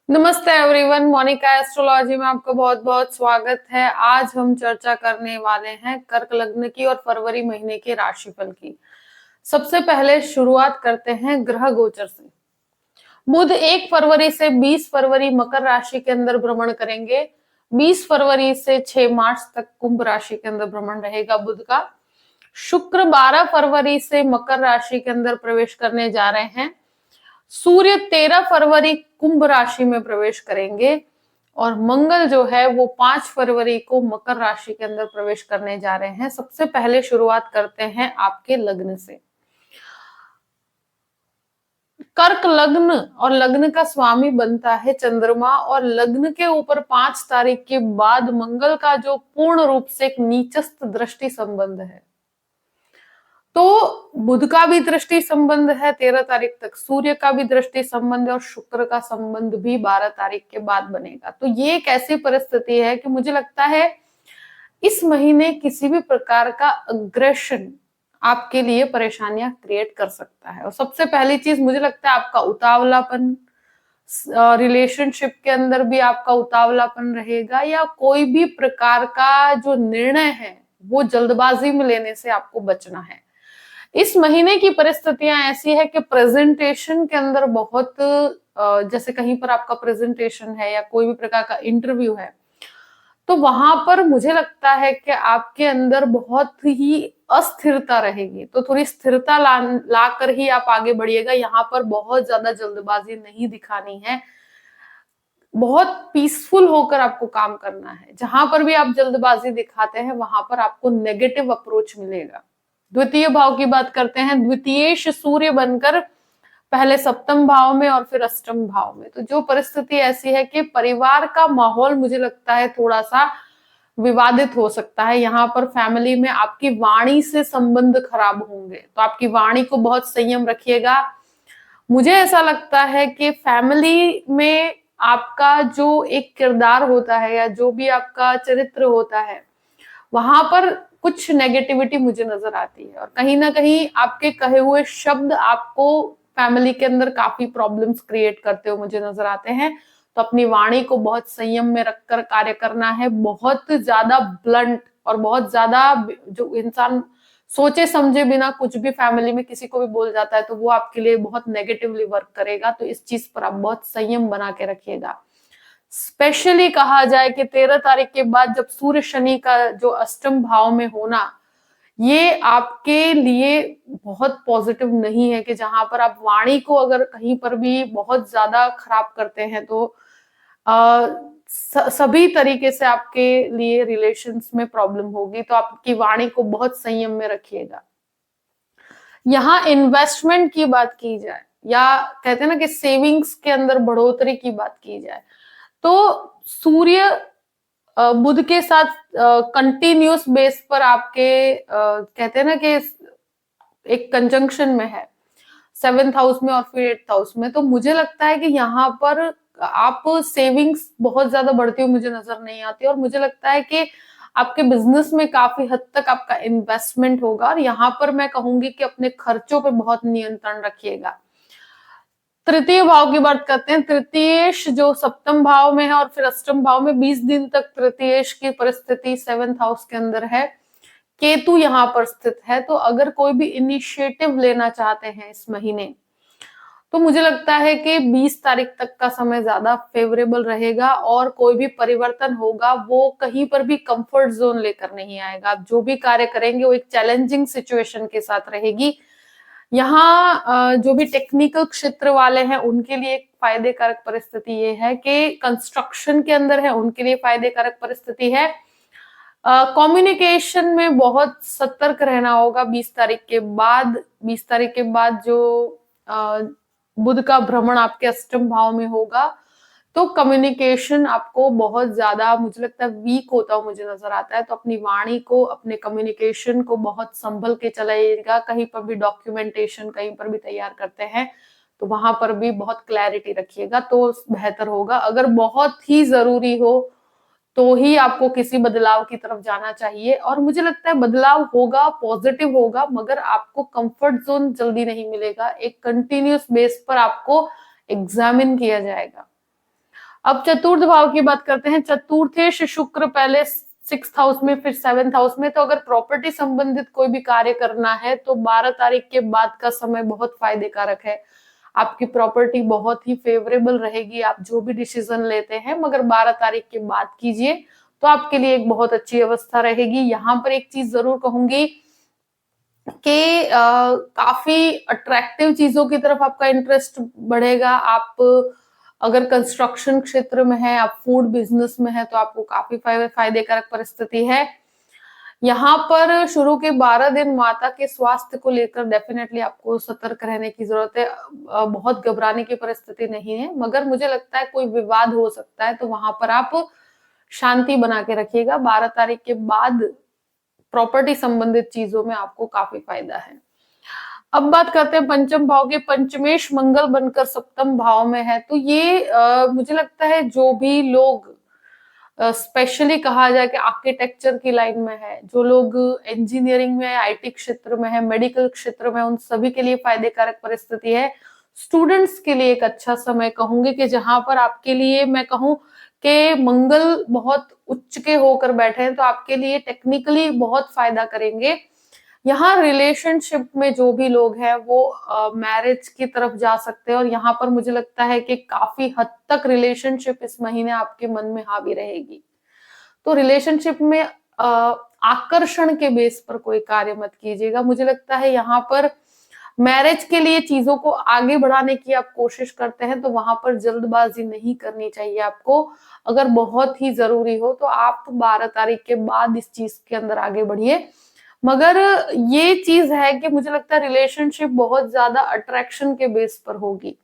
नमस्ते everyone, Monika astrology में आपका बहुत बहुत स्वागत है। आज हम चर्चा करने वाले हैं कर्क लग्न की और फरवरी महीने के राशिफल की। सबसे पहले शुरुआत करते हैं ग्रह गोचर से। बुध 1 फरवरी से 20 फरवरी मकर राशि के अंदर भ्रमण करेंगे। 20 फरवरी से 6 मार्च तक कुंभ राशि के अंदर भ्रमण रहेगा बुध का। शुक्र 12 फरवरी से मकर राशि के अंदर प्रवेश करने जा रहे हैं। सूर्य 13 फरवरी कुंभ राशि में प्रवेश करेंगे और मंगल जो है वो 5 फरवरी को मकर राशि के अंदर प्रवेश करने जा रहे हैं। सबसे पहले शुरुआत करते हैं आपके लग्न से। कर्क लग्न और लग्न का स्वामी बनता है चंद्रमा, और लग्न के ऊपर 5 तारीख के बाद मंगल का जो पूर्ण रूप से एक नीचस्थ दृष्टि संबंध है, तो बुध का भी दृष्टि संबंध है 13 तारीख तक, सूर्य का भी दृष्टि संबंध है और शुक्र का संबंध भी 12 तारीख के बाद बनेगा। तो ये एक ऐसी परिस्थिति है कि मुझे लगता है इस महीने किसी भी प्रकार का अग्रेशन आपके लिए परेशानियां क्रिएट कर सकता है। और सबसे पहली चीज मुझे लगता है आपका उतावलापन, रिलेशनशिप के अंदर भी आपका उतावलापन रहेगा, या कोई भी प्रकार का जो निर्णय है वो जल्दबाजी में लेने से आपको बचना है। इस महीने की परिस्थितियां ऐसी है कि प्रेजेंटेशन के अंदर बहुत जैसे कहीं पर आपका प्रेजेंटेशन है या कोई भी प्रकार का इंटरव्यू है, तो वहां पर मुझे लगता है कि आपके अंदर बहुत ही अस्थिरता रहेगी। तो थोड़ी स्थिरता ला कर ही आप आगे बढ़िएगा। यहाँ पर बहुत ज्यादा जल्दबाजी नहीं दिखानी है, बहुत पीसफुल होकर आपको काम करना है। जहां पर भी आप जल्दबाजी दिखाते हैं वहां पर आपको नेगेटिव अप्रोच मिलेगा। द्वितीय भाव की बात करते हैं। द्वितीयेश सूर्य बनकर पहले सप्तम भाव में और फिर अष्टम भाव में, तो जो परिस्थिति ऐसी है कि परिवार का माहौल मुझे लगता है थोड़ा सा विवादित हो सकता है। यहाँ पर फैमिली में आपकी वाणी से संबंध खराब होंगे, तो आपकी वाणी को बहुत संयम रखिएगा। मुझे ऐसा लगता है कि फैमिली में आपका जो एक किरदार होता है या जो भी आपका चरित्र होता है, वहां पर कुछ नेगेटिविटी मुझे नजर आती है, और कहीं ना कहीं आपके कहे हुए शब्द आपको फैमिली के अंदर काफी प्रॉब्लम्स क्रिएट करते हुए मुझे नजर आते हैं। तो अपनी वाणी को बहुत संयम में रखकर कार्य करना है। बहुत ज्यादा ब्लंट और बहुत ज्यादा जो इंसान सोचे समझे बिना कुछ भी फैमिली में किसी को भी बोल जाता है, तो वो आपके लिए बहुत नेगेटिवली वर्क करेगा। तो इस चीज पर आप बहुत संयम बना के रखिएगा। स्पेशली कहा जाए कि 13 तारीख के बाद जब सूर्य शनि का जो अष्टम भाव में होना, ये आपके लिए बहुत पॉजिटिव नहीं है। कि जहां पर आप वाणी को अगर कहीं पर भी बहुत ज्यादा खराब करते हैं, तो आ, सभी तरीके से आपके लिए रिलेशंस में प्रॉब्लम होगी। तो आपकी वाणी को बहुत संयम में रखिएगा। यहाँ इन्वेस्टमेंट की बात की जाए, या कहते हैं ना कि सेविंग्स के अंदर बढ़ोतरी की बात की जाए, तो सूर्य बुध के साथ कंटिन्यूस बेस पर आपके कहते हैं ना कि एक कंजंक्शन में है 7th हाउस में और फिर 8th हाउस में। तो मुझे लगता है कि यहाँ पर आप सेविंग्स बहुत ज्यादा बढ़ती हुई मुझे नजर नहीं आती, और मुझे लगता है कि आपके बिजनेस में काफी हद तक आपका इन्वेस्टमेंट होगा। और यहाँ पर मैं कहूंगी कि अपने खर्चों पे बहुत नियंत्रण रखिएगा। तृतीय भाव की बात करते हैं। तृतीयेश जो सप्तम भाव में है और फिर अष्टम भाव में 20 दिन तक तृतीयेश की परिस्थिति 7th हाउस के अंदर है। केतु यहाँ पर स्थित है। तो अगर कोई भी इनिशिएटिव लेना चाहते हैं इस महीने, तो मुझे लगता है कि 20 तारीख तक का समय ज्यादा फेवरेबल रहेगा, और कोई भी परिवर्तन होगा वो कहीं पर भी कंफर्ट जोन लेकर नहीं आएगा। आप जो भी कार्य करेंगे वो एक चैलेंजिंग सिचुएशन के साथ रहेगी। यहाँ जो भी टेक्निकल क्षेत्र वाले हैं उनके लिए एक फायदे कारक परिस्थिति ये है कि कंस्ट्रक्शन के अंदर है उनके लिए फायदे कारक परिस्थिति है। कम्युनिकेशन में बहुत सतर्क रहना होगा 20 तारीख के बाद। 20 तारीख के बाद जो बुध का भ्रमण आपके अष्टम भाव में होगा, तो कम्युनिकेशन आपको बहुत ज्यादा मुझे लगता है वीक होता हुआ मुझे नजर आता है। तो अपनी वाणी को, अपने कम्युनिकेशन को बहुत संभल के चलाइएगा। कहीं पर भी डॉक्यूमेंटेशन कहीं पर भी तैयार करते हैं तो वहां पर भी बहुत क्लैरिटी रखिएगा, तो बेहतर होगा। अगर बहुत ही जरूरी हो तो ही आपको किसी बदलाव की तरफ जाना चाहिए। और मुझे लगता है बदलाव होगा, पॉजिटिव होगा, मगर आपको कंफर्ट जोन जल्दी नहीं मिलेगा। एक कंटिन्यूस बेस पर आपको एग्जामिन किया जाएगा। अब चतुर्थ भाव की बात करते हैं। चतुर्थेश शुक्र पहले 6th हाउस में, फिर 7th हाउस में। तो अगर प्रॉपर्टी संबंधित कोई भी कार्य करना है तो 12 तारीख के बाद का समय बहुत फायदे कारक है। आपकी प्रॉपर्टी बहुत ही फेवरेबल रहेगी, आप जो भी डिसीजन लेते हैं, मगर 12 तारीख के बाद कीजिए तो आपके लिए एक बहुत अच्छी अवस्था रहेगी। यहाँ पर एक चीज जरूर कहूंगी कि काफी अट्रैक्टिव चीजों की तरफ आपका इंटरेस्ट बढ़ेगा। आप अगर कंस्ट्रक्शन क्षेत्र में है, आप फूड बिजनेस में है, तो आपको काफी फायदेकारक परिस्थिति है। यहाँ पर शुरू के 12 दिन माता के स्वास्थ्य को लेकर डेफिनेटली आपको सतर्क रहने की जरूरत है। बहुत घबराने की परिस्थिति नहीं है, मगर मुझे लगता है कोई विवाद हो सकता है, तो वहां पर आप शांति बना के रखिएगा। 12 तारीख के बाद प्रॉपर्टी संबंधित चीजों में आपको काफी फायदा है। अब बात करते हैं पंचम भाव के। पंचमेश मंगल बनकर सप्तम भाव में है, तो ये मुझे लगता है जो भी लोग स्पेशली कहा जाए कि आर्किटेक्चर की लाइन में है, जो लोग इंजीनियरिंग में, आईटी क्षेत्र में है, मेडिकल क्षेत्र में, उन सभी के लिए फायदेकारक परिस्थिति है। स्टूडेंट्स के लिए एक अच्छा समय कहूंगी कि जहां पर आपके लिए मैं कहूं कि मंगल बहुत उच्च के होकर बैठे हैं, तो आपके लिए टेक्निकली बहुत फायदा करेंगे। यहाँ रिलेशनशिप में जो भी लोग हैं वो मैरिज की तरफ जा सकते हैं, और यहाँ पर मुझे लगता है कि काफी हद तक रिलेशनशिप इस महीने आपके मन में हावी रहेगी। तो रिलेशनशिप में आकर्षण के बेस पर कोई कार्य मत कीजिएगा। मुझे लगता है यहाँ पर मैरिज के लिए चीजों को आगे बढ़ाने की आप कोशिश करते हैं, तो वहां पर जल्दबाजी नहीं करनी चाहिए आपको। अगर बहुत ही जरूरी हो तो आप 12 तारीख के बाद इस चीज के अंदर आगे बढ़िए। मगर ये चीज है कि मुझे लगता है रिलेशनशिप बहुत ज्यादा अट्रैक्शन के बेस पर होगी,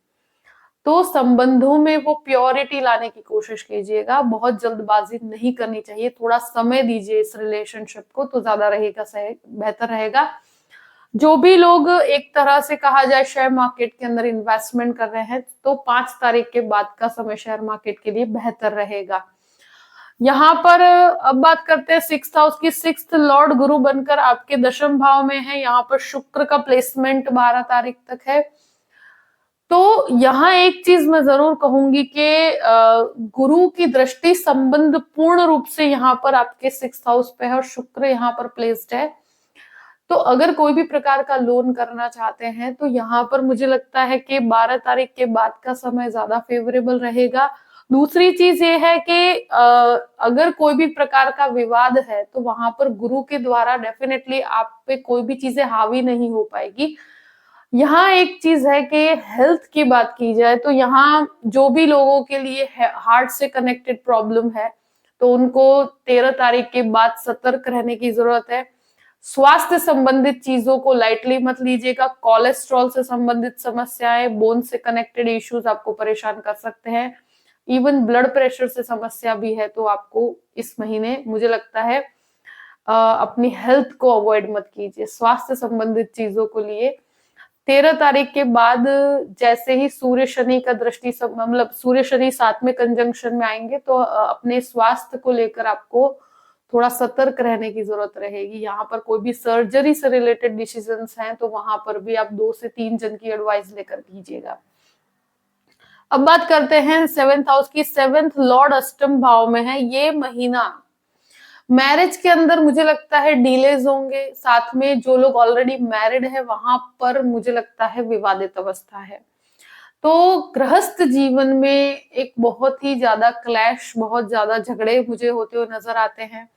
तो संबंधों में वो प्योरिटी लाने की कोशिश कीजिएगा। बहुत जल्दबाजी नहीं करनी चाहिए, थोड़ा समय दीजिए इस रिलेशनशिप को, तो ज्यादा रहेगा, सही बेहतर रहेगा। जो भी लोग एक तरह से कहा जाए शेयर मार्केट के अंदर इन्वेस्टमेंट कर रहे हैं, तो 5 तारीख के बाद का समय शेयर मार्केट के लिए बेहतर रहेगा। यहाँ पर अब बात करते हैं 6th हाउस की। 6th लॉर्ड गुरु बनकर आपके दशम भाव में है। यहाँ पर शुक्र का प्लेसमेंट 12 तारीख तक है। तो यहाँ एक चीज मैं जरूर कहूंगी कि गुरु की दृष्टि संबंध पूर्ण रूप से यहाँ पर आपके 6th हाउस पे है, और शुक्र यहाँ पर प्लेस्ड है। तो अगर कोई भी प्रकार का लोन करना चाहते हैं, तो यहाँ पर मुझे लगता है कि 12 तारीख के बाद का समय ज्यादा फेवरेबल रहेगा। दूसरी चीज ये है कि अगर कोई भी प्रकार का विवाद है, तो वहां पर गुरु के द्वारा डेफिनेटली आप पे कोई भी चीजें हावी नहीं हो पाएगी। यहाँ एक चीज है कि हेल्थ की बात की जाए, तो यहाँ जो भी लोगों के लिए हार्ट से कनेक्टेड प्रॉब्लम है, तो उनको 13 तारीख के बाद सतर्क रहने की जरूरत है। स्वास्थ्य संबंधित चीजों को लाइटली मत लीजिएगा। कोलेस्ट्रॉल से संबंधित समस्याएं, बोन से कनेक्टेड इश्यूज आपको परेशान कर सकते हैं। इवन ब्लड प्रेशर से समस्या भी है, तो आपको इस महीने मुझे लगता है अपनी हेल्थ को अवॉइड मत कीजिए। स्वास्थ्य संबंधित चीजों को लिए 13 तारीख के बाद जैसे ही सूर्य शनि का दृष्टि मतलब सूर्य शनि साथ में कंजंक्शन में आएंगे, तो अपने स्वास्थ्य को लेकर आपको थोड़ा सतर्क रहने की जरूरत रहेगी। यहाँ पर कोई भी सर्जरी से रिलेटेड डिसीजंस हैं, तो वहां पर भी आप 2 से 3 जन की एडवाइस लेकर कीजिएगा। अब बात करते हैं 7th हाउस की। 7th लॉर्ड अष्टम भाव में है। ये महीना मैरिज के अंदर मुझे लगता है डिलेज होंगे, साथ में जो लोग ऑलरेडी मैरिड है वहां पर मुझे लगता है विवादित अवस्था है। तो गृहस्थ जीवन में एक बहुत ही ज्यादा क्लैश, बहुत ज्यादा झगड़े मुझे होते हुए नजर आते हैं।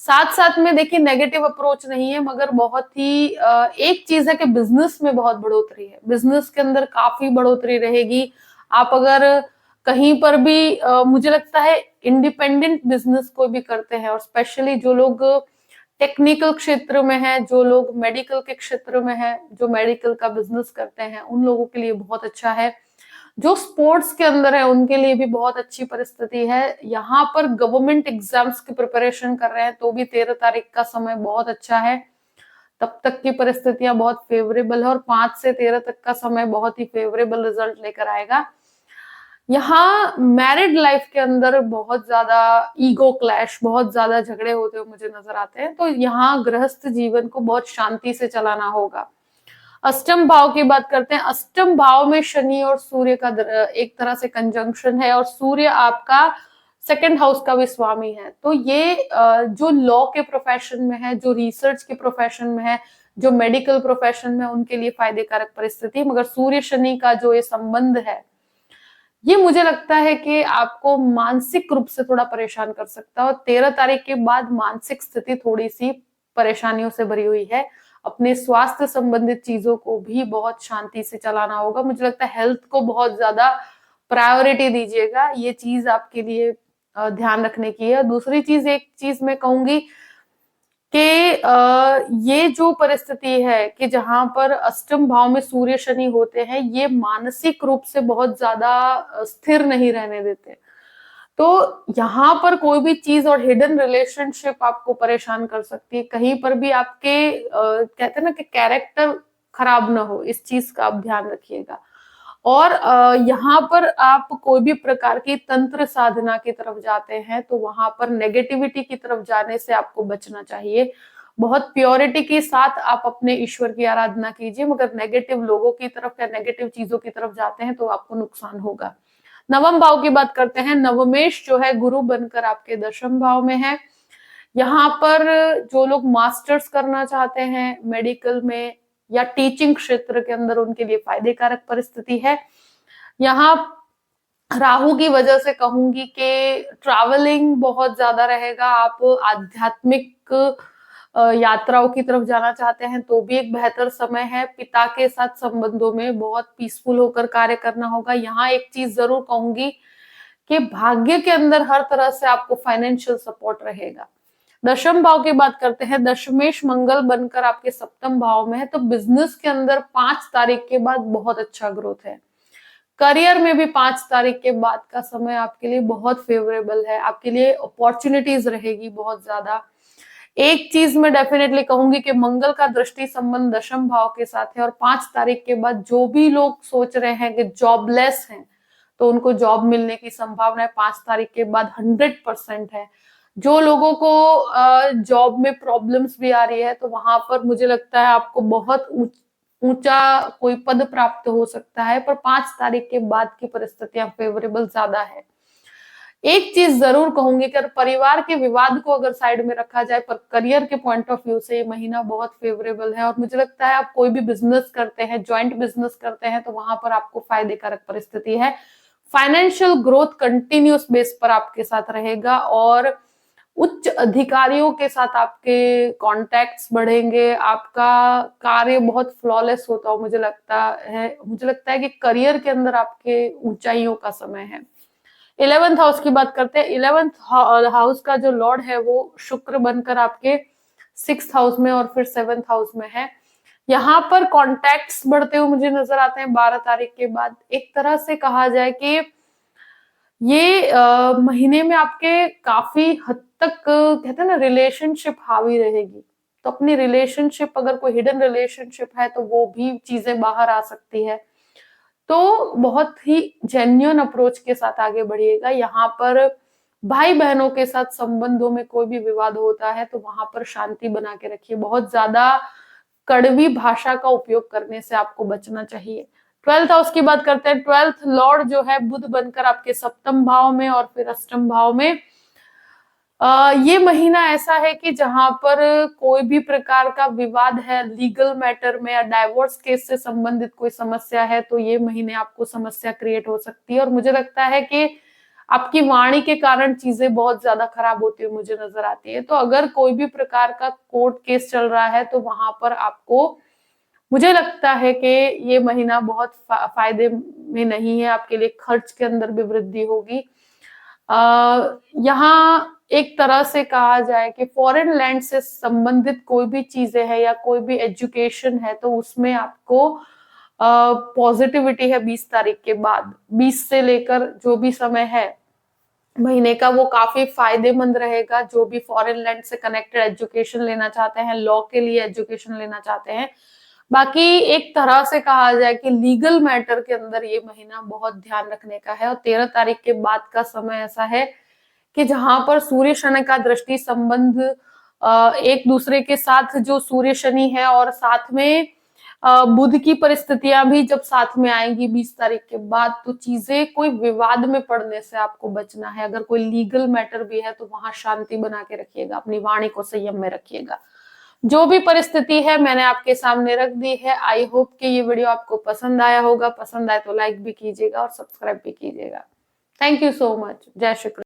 साथ साथ में देखिए नेगेटिव अप्रोच नहीं है, मगर बहुत ही एक चीज है कि बिजनेस में बहुत बढ़ोतरी है। बिजनेस के अंदर काफी बढ़ोतरी रहेगी। आप अगर कहीं पर भी मुझे लगता है इंडिपेंडेंट बिजनेस कोई भी करते हैं, और स्पेशली जो लोग टेक्निकल क्षेत्र में है, जो लोग मेडिकल के क्षेत्र में है, जो मेडिकल का बिजनेस करते हैं, उन लोगों के लिए बहुत अच्छा है। जो स्पोर्ट्स के अंदर है उनके लिए भी बहुत अच्छी परिस्थिति है। यहाँ पर गवर्नमेंट एग्जाम्स की प्रिपरेशन कर रहे हैं, तो भी 13 तारीख का समय बहुत अच्छा है। तब तक की परिस्थितियां बहुत फेवरेबल है, और 5 से 13 तक का समय बहुत ही फेवरेबल रिजल्ट लेकर आएगा। यहाँ मैरिड लाइफ के अंदर बहुत ज्यादा ईगो क्लैश, बहुत ज्यादा झगड़े होते हुए मुझे नजर आते हैं, तो यहाँ गृहस्थ जीवन को बहुत शांति से चलाना होगा। अष्टम भाव की बात करते हैं। अष्टम भाव में शनि और सूर्य का एक तरह से कंजंक्शन है, और सूर्य आपका सेकंड हाउस का भी स्वामी है। तो ये जो लॉ के प्रोफेशन में है, जो रिसर्च के प्रोफेशन में है, जो मेडिकल प्रोफेशन में, उनके लिए फायदे कारक परिस्थिति। मगर सूर्य शनि का जो ये संबंध है, ये मुझे लगता है कि आपको मानसिक रूप से थोड़ा परेशान कर सकता है, और 13 तारीख के बाद मानसिक स्थिति थोड़ी सी परेशानियों से भरी हुई है। अपने स्वास्थ्य संबंधित चीजों को भी बहुत शांति से चलाना होगा। मुझे लगता है हेल्थ को बहुत ज्यादा प्रायोरिटी दीजिएगा, ये चीज आपके लिए ध्यान रखने की है। दूसरी चीज, एक चीज मैं कहूंगी कि ये जो परिस्थिति है कि जहां पर अष्टम भाव में सूर्य शनि होते हैं, ये मानसिक रूप से बहुत ज्यादा स्थिर नहीं रहने देते। तो यहाँ पर कोई भी चीज और हिडन रिलेशनशिप आपको परेशान कर सकती है। कहीं पर भी आपके कहते हैं ना कि कैरेक्टर खराब ना हो, इस चीज का आप ध्यान रखिएगा। और यहाँ पर आप कोई भी प्रकार की तंत्र साधना की तरफ जाते हैं तो वहां पर नेगेटिविटी की तरफ जाने से आपको बचना चाहिए। बहुत प्योरिटी के साथ आप अपने ईश्वर की आराधना कीजिए, मगर नेगेटिव लोगों की तरफ या नेगेटिव चीजों की तरफ जाते हैं तो आपको नुकसान होगा। नवम भाव की बात करते हैं। नवमेश जो है गुरु बनकर आपके दशम भाव में है। यहाँ पर जो लोग मास्टर्स करना चाहते हैं मेडिकल में या टीचिंग क्षेत्र के अंदर, उनके लिए फायदे कारक परिस्थिति है। यहाँ राहु की वजह से कहूंगी कि ट्रैवलिंग बहुत ज्यादा रहेगा। आप आध्यात्मिक यात्राओं की तरफ जाना चाहते हैं तो भी एक बेहतर समय है। पिता के साथ संबंधों में बहुत पीसफुल होकर कार्य करना होगा। यहाँ एक चीज जरूर कहूंगी कि भाग्य के अंदर हर तरह से आपको फाइनेंशियल सपोर्ट रहेगा। दशम भाव की बात करते हैं। दशमेश मंगल बनकर आपके सप्तम भाव में है, तो बिजनेस के अंदर 5 तारीख के बाद बहुत अच्छा ग्रोथ है। करियर में भी 5 तारीख के बाद का समय आपके लिए बहुत फेवरेबल है। आपके लिए अपॉर्चुनिटीज रहेगी बहुत ज्यादा। एक चीज मैं डेफिनेटली कहूंगी कि मंगल का दृष्टि संबंध दशम भाव के साथ है, और 5 तारीख के बाद जो भी लोग सोच रहे हैं कि जॉबलेस हैं तो उनको जॉब मिलने की संभावना 5 तारीख के बाद 100% है। जो लोगों को जॉब में प्रॉब्लम्स भी आ रही है तो वहां पर मुझे लगता है आपको बहुत ऊंचा कोई पद प्राप्त हो सकता है, पर 5 तारीख के बाद की परिस्थितियां फेवरेबल ज्यादा है। एक चीज जरूर कहूंगी कि परिवार के विवाद को अगर साइड में रखा जाए, पर करियर के पॉइंट ऑफ व्यू से ये महीना बहुत फेवरेबल है। और मुझे लगता है आप कोई भी बिजनेस करते हैं, ज्वाइंट बिजनेस करते हैं, तो वहां पर आपको फायदे कारक परिस्थिति है। फाइनेंशियल ग्रोथ कंटिन्यूस बेस पर आपके साथ रहेगा, और उच्च अधिकारियों के साथ आपके कॉन्टैक्ट्स बढ़ेंगे। आपका कार्य बहुत फ्लॉलेस होता हो मुझे लगता है। मुझे लगता है कि करियर के अंदर आपके ऊंचाइयों का समय है। 11th हाउस की बात करते हैं। 11th हाउस का जो लॉर्ड है वो शुक्र बनकर आपके 6th हाउस में और फिर 7th हाउस में है। यहाँ पर कॉन्टैक्ट्स बढ़ते हुए मुझे नजर आते हैं 12 तारीख के बाद। एक तरह से कहा जाए कि ये महीने में आपके काफी हद तक कहते हैं ना रिलेशनशिप हावी रहेगी। तो अपनी रिलेशनशिप, अगर कोई हिडन रिलेशनशिप है तो वो भी चीजें बाहर आ सकती है। तो बहुत ही जेन्युइन अप्रोच के साथ आगे बढ़िएगा। यहाँ पर भाई बहनों के साथ संबंधों में कोई भी विवाद होता है तो वहां पर शांति बना के रखिए। बहुत ज्यादा कड़वी भाषा का उपयोग करने से आपको बचना चाहिए। 12th हाउस की बात करते हैं। 12th लॉर्ड जो है बुध बनकर आपके सप्तम भाव में और फिर अष्टम भाव में। ये महीना ऐसा है कि जहां पर कोई भी प्रकार का विवाद है लीगल मैटर में या डाइवोर्स केस से संबंधित कोई समस्या है, तो ये महीने आपको समस्या क्रिएट हो सकती है। और मुझे लगता है कि आपकी वाणी के कारण चीजें बहुत ज्यादा खराब होती हुई मुझे नजर आती है। तो अगर कोई भी प्रकार का कोर्ट केस चल रहा है तो वहां पर आपको, मुझे लगता है कि ये महीना बहुत फायदे में नहीं है। आपके लिए खर्च के अंदर भी वृद्धि होगी। यहाँ एक तरह से कहा जाए कि फॉरेन लैंड से संबंधित कोई भी चीजें हैं या कोई भी एजुकेशन है तो उसमें आपको पॉजिटिविटी है 20 तारीख के बाद। 20 से लेकर जो भी समय है महीने का वो काफी फायदेमंद रहेगा। जो भी फॉरेन लैंड से कनेक्टेड एजुकेशन लेना चाहते हैं, लॉ के लिए एजुकेशन लेना चाहते हैं, बाकी एक तरह से कहा जाए कि लीगल मैटर के अंदर ये महीना बहुत ध्यान रखने का है। और 13 तारीख के बाद का समय ऐसा है कि जहां पर सूर्य शनि का दृष्टि संबंध एक दूसरे के साथ जो सूर्य शनि है, और साथ में बुध की परिस्थितियां भी जब साथ में आएंगी 20 तारीख के बाद, तो चीजें कोई विवाद में पड़ने से आपको बचना है। अगर कोई लीगल मैटर भी है तो वहां शांति बना के रखिएगा, अपनी वाणी को संयम में रखिएगा। जो भी परिस्थिति है मैंने आपके सामने रख दी है। आई होप कि ये वीडियो आपको पसंद आया होगा। पसंद आए तो लाइक भी कीजिएगा और सब्सक्राइब भी कीजिएगा। Thank you so much. जय श्री कृष्ण।